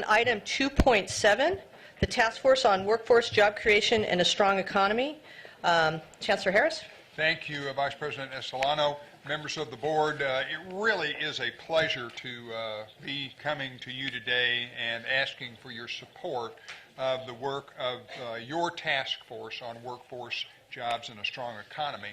Item 2.7, the Task Force on Workforce Job Creation and a Strong Economy. Chancellor Harris. Thank you, Vice President Estolano, members of the board. It really is a pleasure to be coming to you today and asking for your support of the work of your task force on workforce jobs and a strong economy.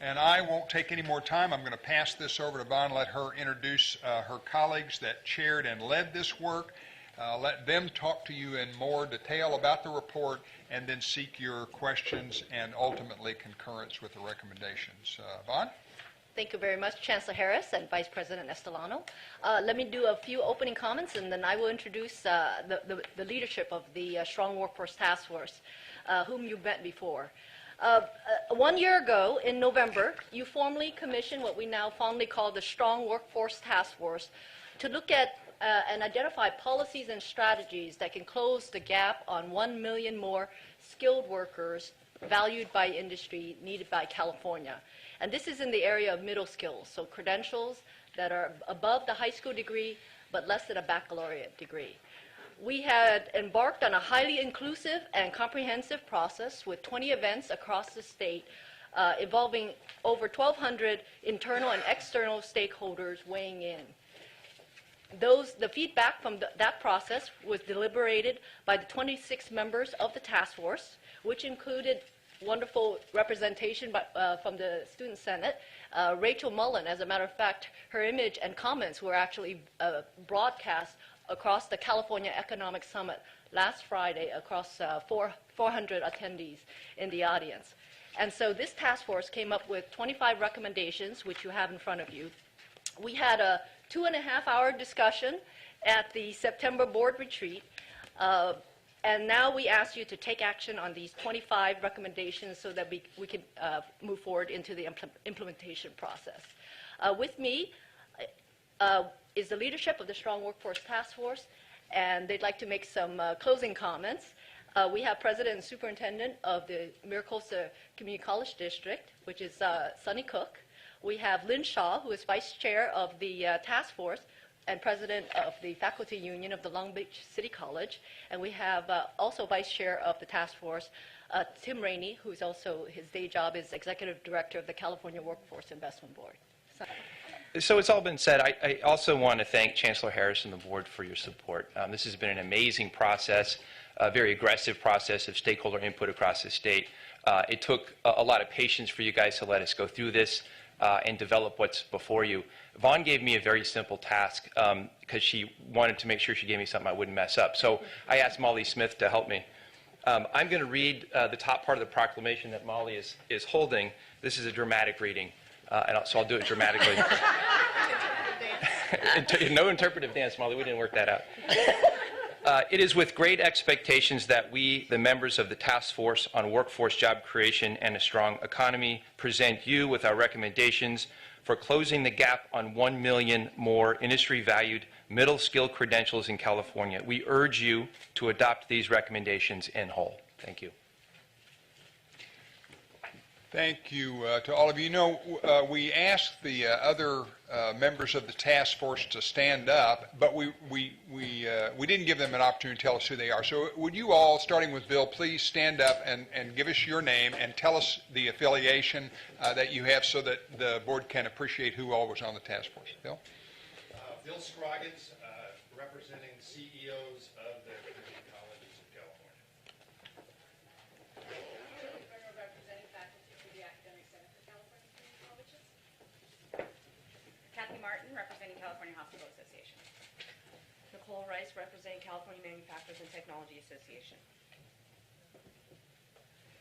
And I won't take any more time. I'm going to pass this over to Vaughn, let her introduce her colleagues that chaired and led this work. Let them talk to you in more detail about the report and then seek your questions and ultimately concurrence with the recommendations. Vaughn? Thank you very much, Chancellor Harris and Vice President Estolano. Let me do a few opening comments, and then I will introduce the leadership of the Strong Workforce Taskforce, whom you met before. 1 year ago, in November, you formally commissioned what we now fondly call the Strong Workforce Taskforce to look at and identify policies and strategies that can close the gap on 1 million more skilled workers valued by industry needed by California. And this is in the area of middle skills, so credentials that are above the high school degree but less than a baccalaureate degree. We had embarked on a highly inclusive and comprehensive process with 20 events across the state involving over 1,200 internal and external stakeholders weighing in. The feedback from that process was deliberated by the 26 members of the task force, which included wonderful representation from the Student Senate. Rachel Mullen, as a matter of fact, her image and comments were actually broadcast across the California Economic Summit last Friday across 400 attendees in the audience. And so this task force came up with 25 recommendations, which you have in front of you. We had a 2.5-hour discussion at the September board retreat, and now we ask you to take action on these 25 recommendations so that we can move forward into the implementation process. With me is the leadership of the Strong Workforce Task Force, and they'd like to make some closing comments. We have President and Superintendent of the Maricopa Community College District, which is Sonny Cook. We have Lynn Shaw, who is Vice Chair of the Task Force and President of the Faculty Union of the Long Beach City College. And we have also Vice Chair of the Task Force, Tim Rainey, who is also, his day job is Executive Director of the California Workforce Investment Board. So it's all been said. I also want to thank Chancellor Harris and the board for your support. This has been an amazing process, a very aggressive process of stakeholder input across the state. It took a lot of patience for you guys to let us go through this and develop what's before you. Vaughn gave me a very simple task because she wanted to make sure she gave me something I wouldn't mess up. So I asked Molly Smith to help me. I'm going to read the top part of the proclamation that Molly is holding. This is a dramatic reading, so I'll do it dramatically. No interpretive dance, Molly. We didn't work that out. It is with great expectations that we, the members of the Task Force on Workforce Job Creation and a Strong Economy, present you with our recommendations for closing the gap on 1 million more industry-valued middle-skill credentials in California. We urge you to adopt these recommendations in whole. Thank you. Thank you to all of you. You know, we asked the other members of the task force to stand up, but we didn't give them an opportunity to tell us who they are. So would you all, starting with Bill, please stand up and give us your name and tell us the affiliation that you have so that the board can appreciate who all was on the task force. Bill? Bill Scroggins, representing CEOs of the community colleges of California. Representing faculty for the Academic Senate for California Community Colleges. Kathy Martin, representing California Hospital Association. Nicole Rice, representing California Manufacturers and Technology Association.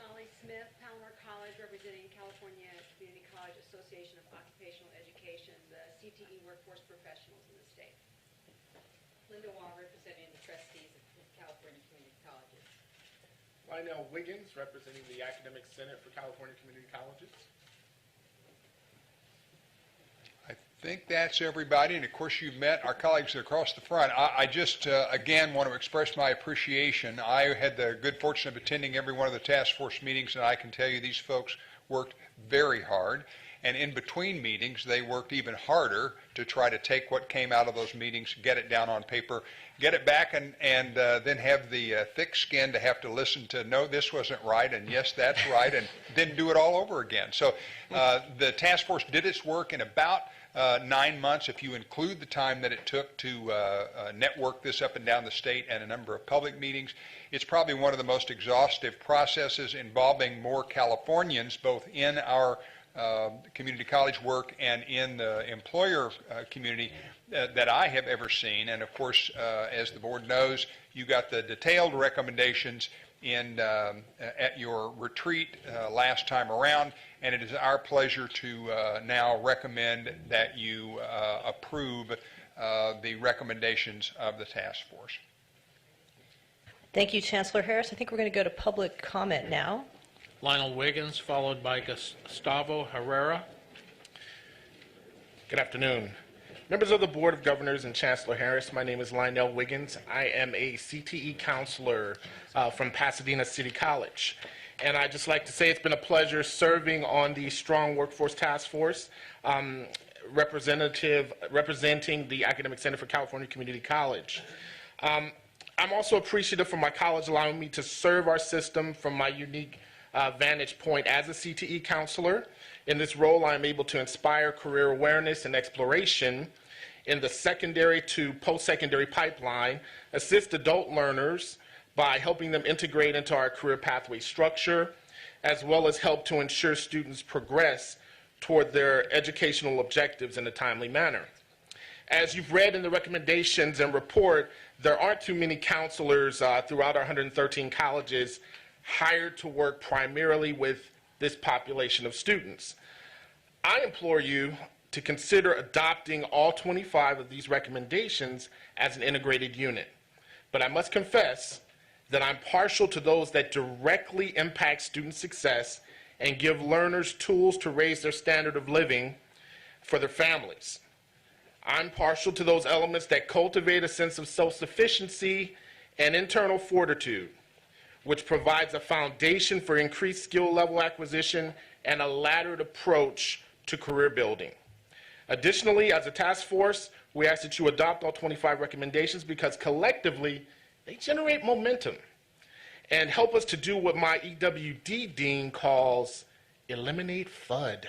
Molly Smith, Palomar College, representing California Community College Association of Occupational Education, the CTE workforce professionals in the state. Linda Wall, representing the trustees of California Community Colleges. Lionel Wiggins, representing the Academic Senate for California Community Colleges. I think that's everybody, and of course you've met our colleagues across the front. I just, again, want to express my appreciation. I had the good fortune of attending every one of the task force meetings, and I can tell you these folks worked very hard. And in between meetings, they worked even harder to try to take what came out of those meetings, get it down on paper, get it back, and then have the thick skin to have to listen to, no, this wasn't right, and yes, that's right, and then do it all over again. So the task force did its work in about 9 months, if you include the time that it took to network this up and down the state and a number of public meetings. It's probably one of the most exhaustive processes involving more Californians, both in our community college work and in the employer community that I have ever seen. And of course, as the board knows, you got the detailed recommendations at your retreat last time around, and it is our pleasure to now recommend that you approve the recommendations of the task force. Thank you, Chancellor Harris. I think we're going to go to public comment now. Lionel Wiggins, followed by Gustavo Herrera. Good afternoon. Members of the Board of Governors and Chancellor Harris, my name is Lionel Wiggins. I am a CTE counselor from Pasadena City College. And I'd just like to say it's been a pleasure serving on the Strong Workforce Taskforce, representing the Academic Center for California Community College. I'm also appreciative for my college allowing me to serve our system from my unique vantage point as a CTE counselor. In this role, I am able to inspire career awareness and exploration in the secondary to post-secondary pipeline, assist adult learners by helping them integrate into our career pathway structure, as well as help to ensure students progress toward their educational objectives in a timely manner. As you've read in the recommendations and report, there aren't too many counselors throughout our 113 colleges hired to work primarily with this population of students. I implore you to consider adopting all 25 of these recommendations as an integrated unit. But I must confess that I'm partial to those that directly impact student success and give learners tools to raise their standard of living for their families. I'm partial to those elements that cultivate a sense of self-sufficiency and internal fortitude, which provides a foundation for increased skill level acquisition and a laddered approach to career building. Additionally, as a task force, we ask that you adopt all 25 recommendations because collectively, they generate momentum and help us to do what my EWD dean calls eliminate FUD.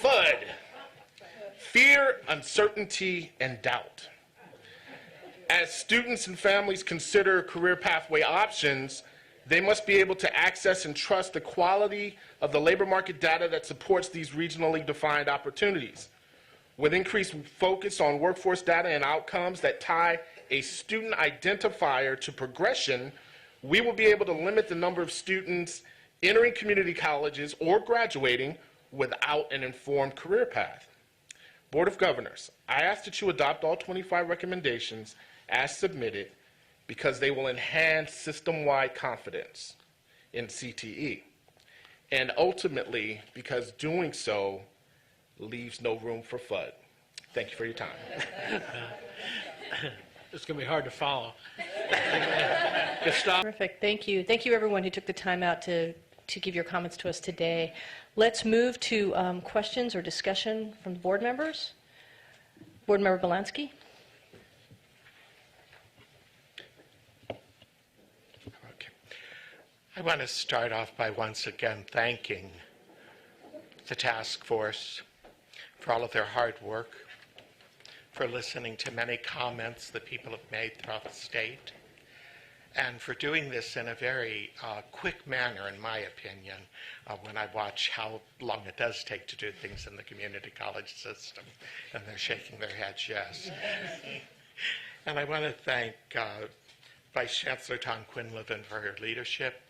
FUD. Fear, uncertainty, and doubt. As students and families consider career pathway options, they must be able to access and trust the quality of the labor market data that supports these regionally defined opportunities. With increased focus on workforce data and outcomes that tie a student identifier to progression, we will be able to limit the number of students entering community colleges or graduating without an informed career path. Board of Governors, I ask that you adopt all 25 recommendations as submitted because they will enhance system-wide confidence in CTE, and ultimately because doing so leaves no room for FUD. Thank you for your time. It's going to be hard to follow. Terrific. Thank you. Thank you, everyone who took the time out to give your comments to us today. Let's move to questions or discussion from the board members. Board Member Belansky. Okay. I want to start off by once again thanking the task force for all of their hard work, for listening to many comments that people have made throughout the state, and for doing this in a very quick manner, in my opinion, when I watch how long it does take to do things in the community college system. And they're shaking their heads, yes. And I want to thank Vice Chancellor Tom Quinlivan for her leadership.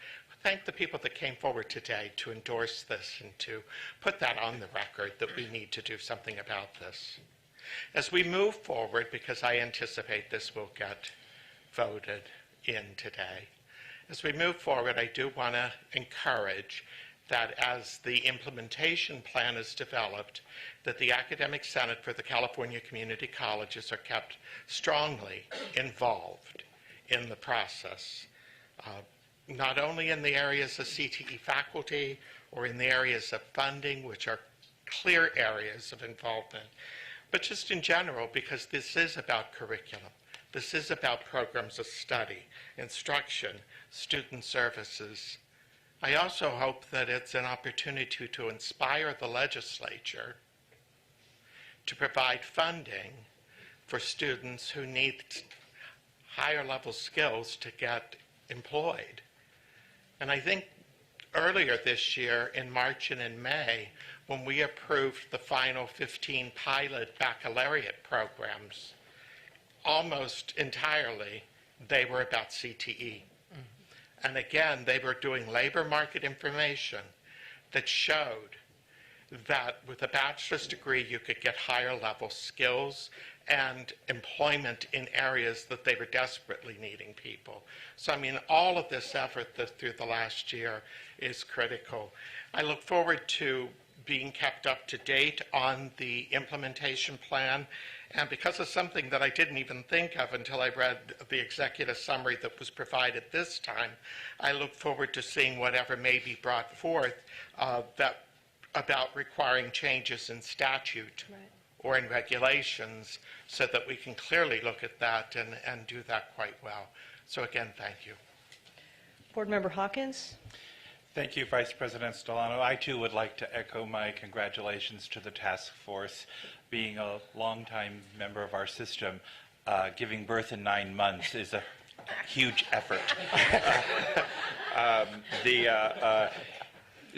Thank the people that came forward today to endorse this and to put that on the record that we need to do something about this. As we move forward, because I anticipate this will get voted in today. As we move forward, I do want to encourage that as the implementation plan is developed, that the Academic Senate for the California Community Colleges are kept strongly involved in the process. not only in the areas of CTE faculty or in the areas of funding, which are clear areas of involvement, but just in general, because this is about curriculum. This is about programs of study, instruction, student services. I also hope that it's an opportunity to inspire the legislature to provide funding for students who need higher level skills to get employed. And I think earlier this year, in March and in May, when we approved the final 15 pilot baccalaureate programs, almost entirely they were about CTE. And again, they were doing labor market information that showed that with a bachelor's degree, you could get higher level skills and employment in areas that they were desperately needing people. So, I mean, all of this effort through the last year is critical. I look forward to being kept up to date on the implementation plan. And because of something that I didn't even think of until I read the executive summary that was provided this time, I look forward to seeing whatever may be brought forth about requiring changes in statute or in regulations so that we can clearly look at that and do that quite well. So again, thank you. Board Member Hawkins? Thank you, Vice President Stolano. I too would like to echo my congratulations to the task force. Being a longtime member of our system, giving birth in 9 months is a huge effort.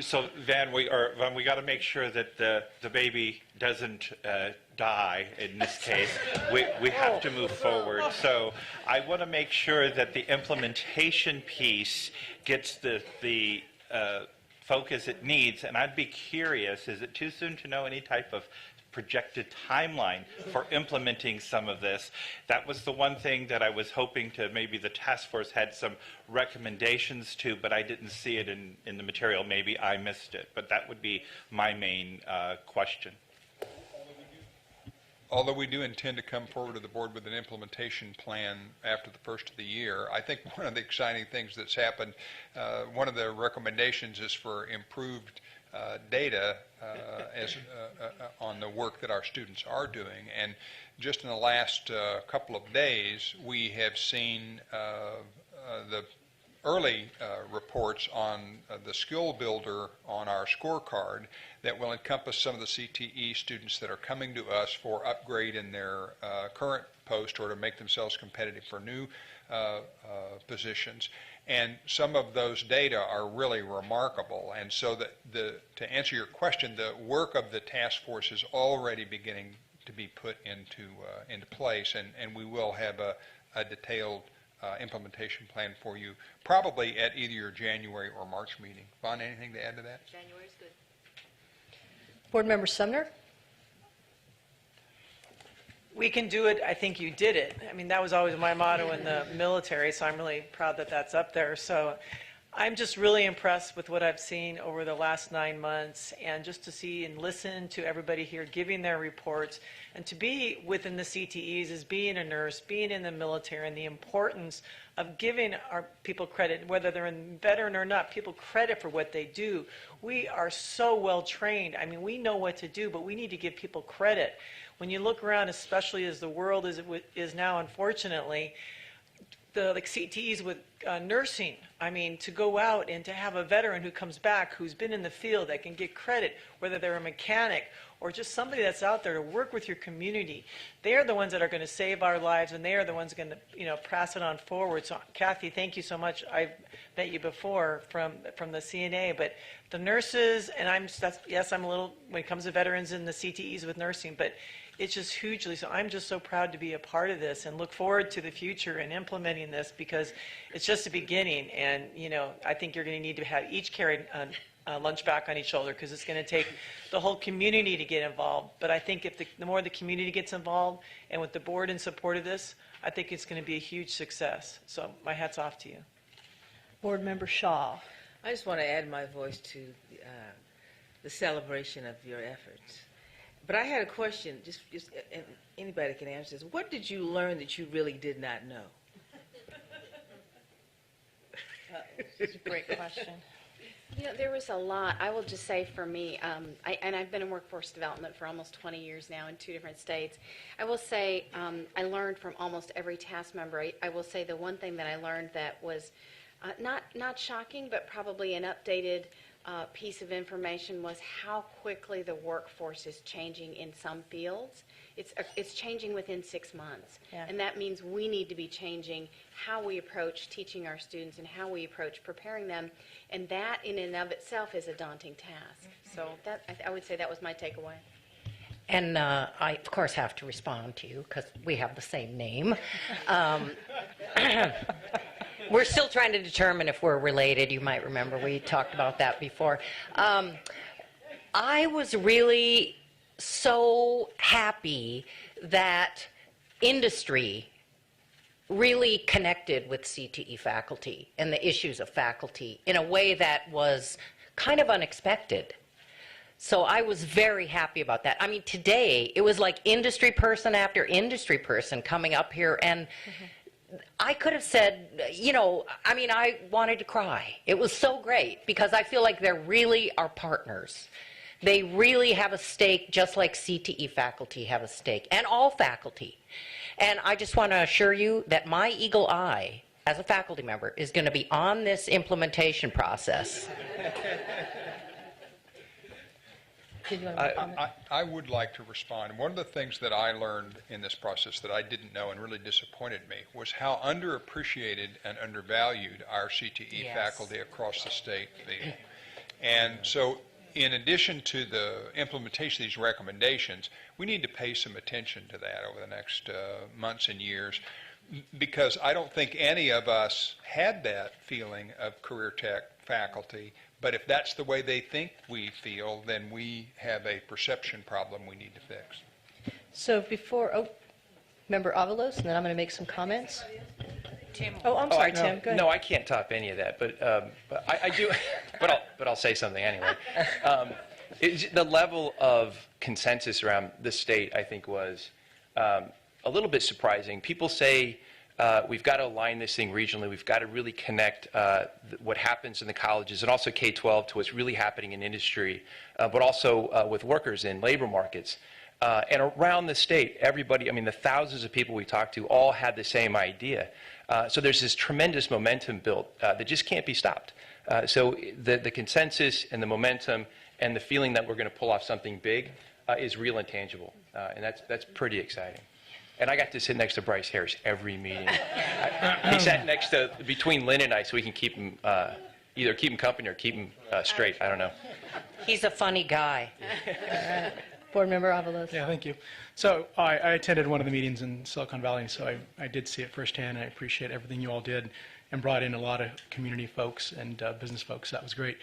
So Van, we got to make sure that the baby doesn't die. In this case, we have to move forward. So I want to make sure that the implementation piece gets the focus it needs. And I'd be curious: is it too soon to know any type of projected timeline for implementing some of this? That was the one thing that I was hoping to, maybe the task force had some recommendations to, but I didn't see it in the material. Maybe I missed it, but that would be my main question. Although we do intend to come forward to the board with an implementation plan after the first of the year, I think one of the exciting things that's happened, one of the recommendations is for improved data on the work that our students are doing. And just in the last couple of days, we have seen the early reports on the skill builder on our scorecard that will encompass some of the CTE students that are coming to us for upgrade in their current post or to make themselves competitive for new positions. And some of those data are really remarkable. And so to answer your question, the work of the task force is already beginning to be put into place, and we will have a detailed implementation plan for you, probably at either your January or March meeting. Vaughn, anything to add to that? January is good. Board Member Sumner? We can do it. I think you did it. I mean, that was always my motto in the military, so I'm really proud that that's up there. So I'm just really impressed with what I've seen over the last 9 months, and just to see and listen to everybody here giving their reports, and to be within the CTEs as being a nurse, being in the military, and the importance of giving our people credit, whether they're a veteran or not, people credit for what they do. We are so well trained. I mean, we know what to do, but we need to give people credit. When you look around, especially as the world is now, unfortunately, the CTEs with nursing, I mean, to go out and to have a veteran who comes back, who's been in the field, that can get credit, whether they're a mechanic or just somebody that's out there to work with your community. They are the ones that are going to save our lives, and they are the ones going to, pass it on forward. So, Kathy, thank you so much. I've met you before from the CNA, but the nurses, and yes, I'm a little, when it comes to veterans and the CTEs with nursing, but it's just hugely, so I'm just so proud to be a part of this and look forward to the future and implementing this, because it's just the beginning. And, I think you're going to need to have each carry a lunch back on each shoulder, because it's going to take the whole community to get involved. But I think if the more the community gets involved, and with the board in support of this, I think it's going to be a huge success. So my hat's off to you. Board Member Shaw? I just want to add my voice to the celebration of your efforts. But I had a question, just and anybody can answer this. What did you learn that you really did not know? That's a great question. You know, there was a lot. I will just say for me, I've been in workforce development for almost 20 years now in 2 different states. I will say I learned from almost every task member. I will say the one thing that I learned that was not shocking, but probably an updated piece of information was how quickly the workforce is changing in some fields. It's changing within 6 months. Yeah. And that means we need to be changing how we approach teaching our students and how we approach preparing them. And that in and of itself is a daunting task. So that I would say that was my takeaway. And I, of course, have to respond to you because we have the same name. We're still trying to determine if we're related. You might remember we talked about that before. I was really so happy that industry really connected with CTE faculty and the issues of faculty in a way that was kind of unexpected. So I was very happy about that. I mean, today, it was like industry person after industry person coming up here, and I could have said, you know, I mean, I wanted to cry. It was so great because I feel like they really are partners. They really have a stake, just like CTE faculty have a stake, and all faculty. And I just want to assure you that my eagle eye, as a faculty member, is going to be on this implementation process. I would like to respond. One of the things that I learned in this process that I didn't know and really disappointed me was how underappreciated and undervalued our CTE faculty across the state be. And so in addition to the implementation of these recommendations, we need to pay some attention to that over the next months and years, because I don't think any of us had that feeling of career tech faculty. But if that's the way they think we feel, then we have a perception problem we need to fix. So before, Member Avalos, and then I'm going to make some comments. Tim. Oh, I'm sorry, Tim. Go ahead. No, I can't top any of that, but I do. but I'll say something anyway. The level of consensus around the state, I think, was a little bit surprising. People say we've got to align this thing regionally. We've got to really connect what happens in the colleges and also K-12 to what's really happening in industry, but also with workers in labor markets. And around the state, everybody, I mean, the thousands of people we talked to all had the same idea. So there's this tremendous momentum built that just can't be stopped. So the consensus and the momentum and the feeling that we're going to pull off something big is real and tangible. And that's pretty exciting. And I got to sit next to Bryce Harris every meeting. He sat between Lynn and I so we can keep him, either keep him company or keep him straight. I don't know. He's a funny guy. Board Member Avalos. Yeah, thank you. So I attended one of the meetings in Silicon Valley, so I did see it firsthand. I appreciate everything you all did and brought in a lot of community folks and business folks. That was great.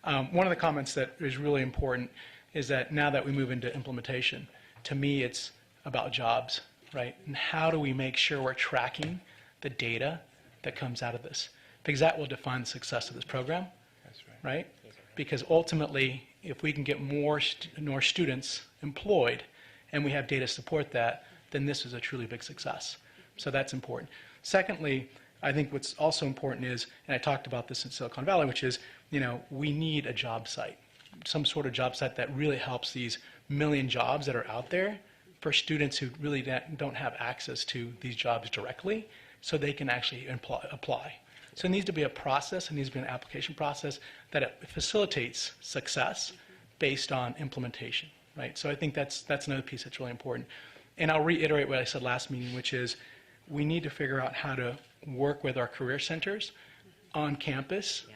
One of the comments that is really important is that now that we move into implementation, to me it's about jobs, right? And how do we make sure we're tracking the data that comes out of this? Because that will define the success of this program. That's right. Because ultimately, if we can get more students employed and we have data to support that, then this is a truly big success. So that's important. Secondly, I think what's also important is, and I talked about this in Silicon Valley, which is, you know, we need a job site, some sort of job site that really helps these million jobs that are out there for students who really don't have access to these jobs directly, so they can actually apply. So it needs to be a process, it needs to be an application process that it facilitates success based on implementation, right? So I think that's another piece that's really important. And I'll reiterate what I said last meeting, which is we need to figure out how to work with our career centers on campus,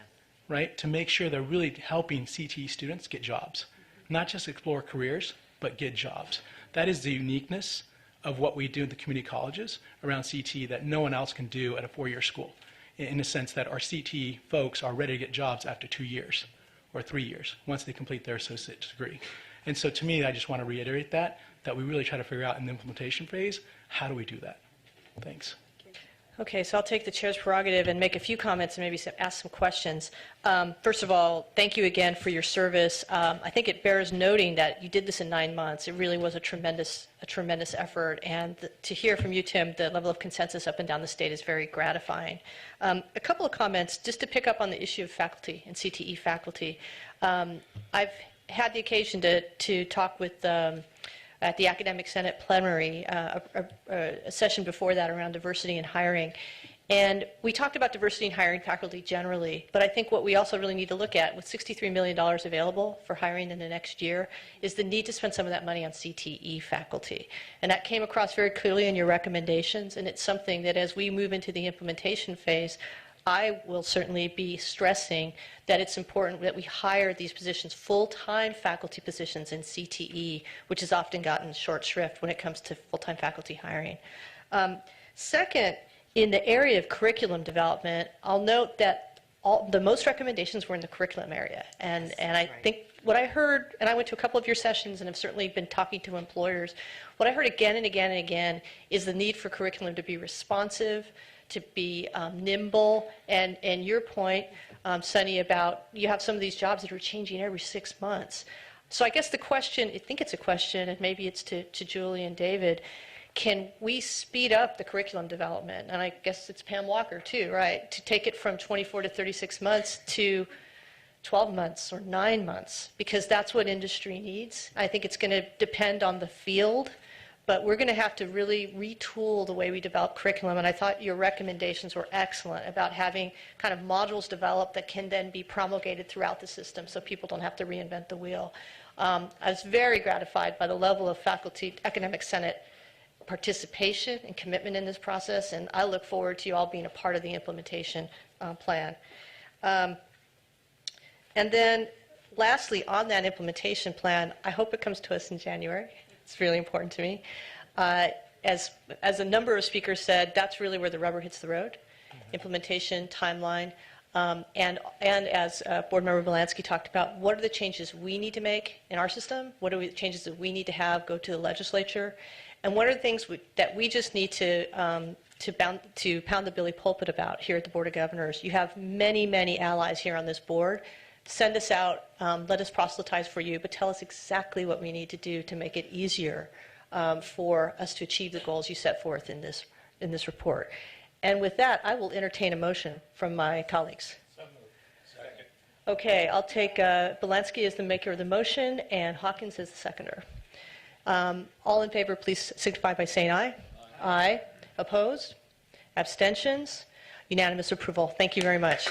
right, to make sure they're really helping CTE students get jobs. Not just explore careers, but get jobs. That is the uniqueness of what we do in the community colleges around CTE that no one else can do at a 4-year school, in the sense that our CTE folks are ready to get jobs after 2 years or 3 years once they complete their associate's degree. And so to me, I just want to reiterate that we really try to figure out in the implementation phase, how do we do that? Thanks. Okay, so I'll take the chair's prerogative and make a few comments and maybe ask some questions. First of all, thank you again for your service. I think it bears noting that you did this in 9 months. It really was a tremendous effort, and to hear from you, Tim, the level of consensus up and down the state is very gratifying. A couple of comments, just to pick up on the issue of faculty and CTE faculty. I've had the occasion to talk with at the Academic Senate plenary, a session before that around diversity in hiring. And we talked about diversity in hiring faculty generally, but I think what we also really need to look at, with $63 million available for hiring in the next year, is the need to spend some of that money on CTE faculty. And that came across very clearly in your recommendations, and it's something that as we move into the implementation phase, I will certainly be stressing that it's important that we hire these positions, full-time faculty positions in CTE, which has often gotten short shrift when it comes to full-time faculty hiring. Second, in the area of curriculum development, I'll note that the most recommendations were in the curriculum area. And I think what I heard, and I went to a couple of your sessions and have certainly been talking to employers, what I heard again and again and again is the need for curriculum to be responsive, to be nimble, and your point, Sunny, about you have some of these jobs that are changing every 6 months. So I guess the question, I think it's a question, and maybe it's to Julie and David, can we speed up the curriculum development? And I guess it's Pam Walker too, right? To take it from 24 to 36 months to 12 months or 9 months, because that's what industry needs. I think it's going to depend on the field, but we're going to have to really retool the way we develop curriculum, and I thought your recommendations were excellent about having kind of modules developed that can then be promulgated throughout the system so people don't have to reinvent the wheel. I was very gratified by the level of faculty Academic Senate participation and commitment in this process, and I look forward to you all being a part of the implementation plan. And then lastly, on that implementation plan, I hope it comes to us in January. It's really important to me. As a number of speakers said, that's really where the rubber hits the road, implementation, timeline, and as Board Member Belansky talked about, what are the changes we need to make in our system? What are the changes that we need to have go to the legislature? And what are the things that we just need to pound the billy pulpit about here at the Board of Governors? You have many, many allies here on this board. Send us out, let us proselytize for you, but tell us exactly what we need to do to make it easier for us to achieve the goals you set forth in this report. And with that, I will entertain a motion from my colleagues. Second. Okay, I'll take Belansky as the maker of the motion and Hawkins as the seconder. All in favor, please signify by saying aye. Aye. Opposed? Abstentions? Unanimous approval. Thank you very much.